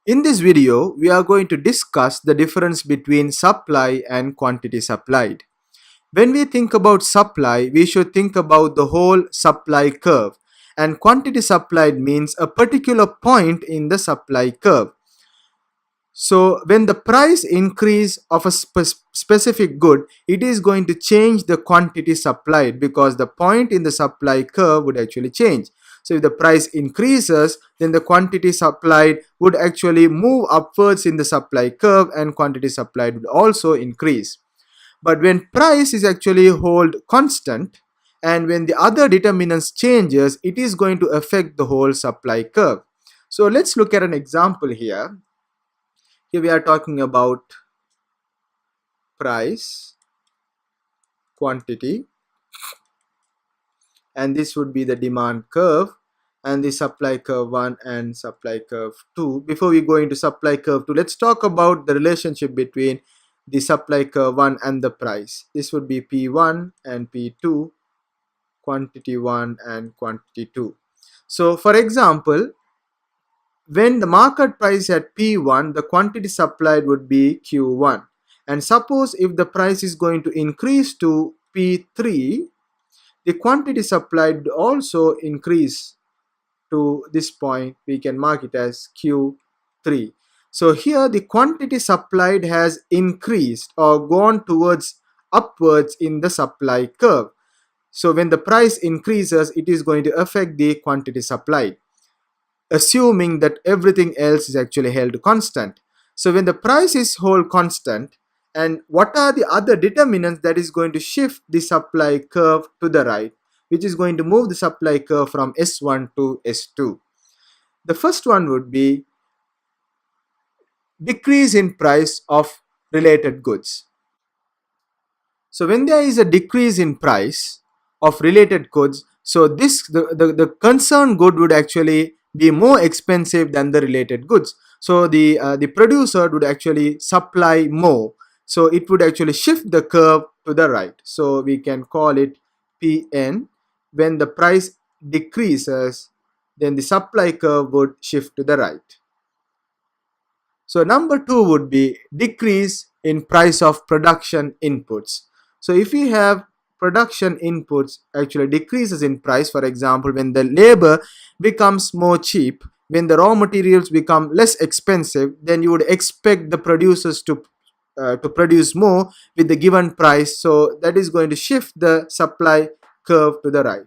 In this video, we are going to discuss the difference between supply and quantity supplied. When we think about supply, we should think about the whole supply curve, and quantity supplied means a particular point in the supply curve. So when the price increase of a specific good, it is going to change the quantity supplied because the point in the supply curve would actually change. So if the price increases, then the quantity supplied would actually move upwards in the supply curve and quantity supplied would also increase. But when price is actually hold constant and when the other determinants changes, it is going to affect the whole supply curve. So let's look at an example here. Here we are talking about price, quantity, and this would be the demand curve and the supply curve 1 and supply curve 2. Before we go into supply curve 2, let's talk about the relationship between the supply curve 1 and the price. This would be P1 and P2, quantity 1 and quantity 2. So for example, when the market price at P1, the quantity supplied would be Q1. And suppose if the price is going to increase to P3, the quantity supplied also increase to this point. We can mark it as Q3. So here the quantity supplied has increased or gone towards upwards in the supply curve. So when the price increases, it is going to affect the quantity supplied, assuming that everything else is actually held constant. So when the price is held constant, and what are the other determinants that is going to shift the supply curve to the right, which is going to move the supply curve from S1 to S2? The first one would be decrease in price of related goods. So when there is a decrease in price of related goods, so the concerned good would actually be more expensive than the related goods. So the producer would actually supply more. So it would actually shift the curve to the right. So we can call it Pn. When the price decreases, then the supply curve would shift to the right. So number 2 would be decrease in price of production inputs. So if we have production inputs actually decreases in price, for example, when the labor becomes more cheap, when the raw materials become less expensive, then you would expect the producers to produce more with the given price. So that is going to shift the supply curve to the right.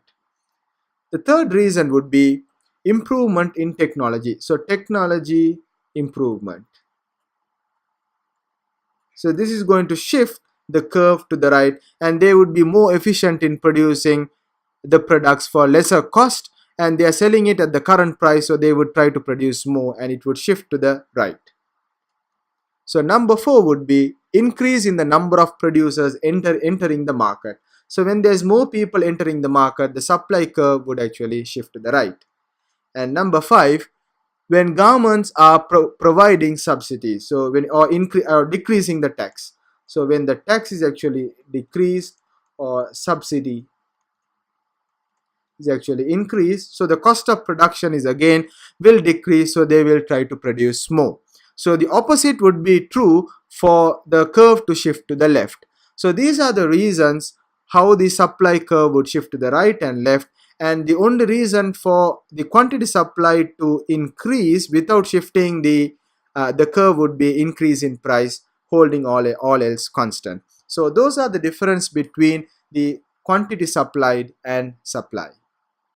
The third reason would be improvement in technology. So technology improvement. So this is going to shift the curve to the right, and they would be more efficient in producing the products for lesser cost, and they are selling it at the current price, so they would try to produce more and it would shift to the right. So number 4 would be increase in the number of producers entering the market. So when there's more people entering the market, the supply curve would actually shift to the right. And number 5, when governments are providing subsidies, so when or decreasing the tax. So when the tax is actually decreased or subsidy is actually increased, so the cost of production is again will decrease, so they will try to produce more. So the opposite would be true for the curve to shift to the left. So these are the reasons how the supply curve would shift to the right and left, and the only reason for the quantity supplied to increase without shifting the curve would be increase in price, holding all else constant. So those are the difference between the quantity supplied and supply.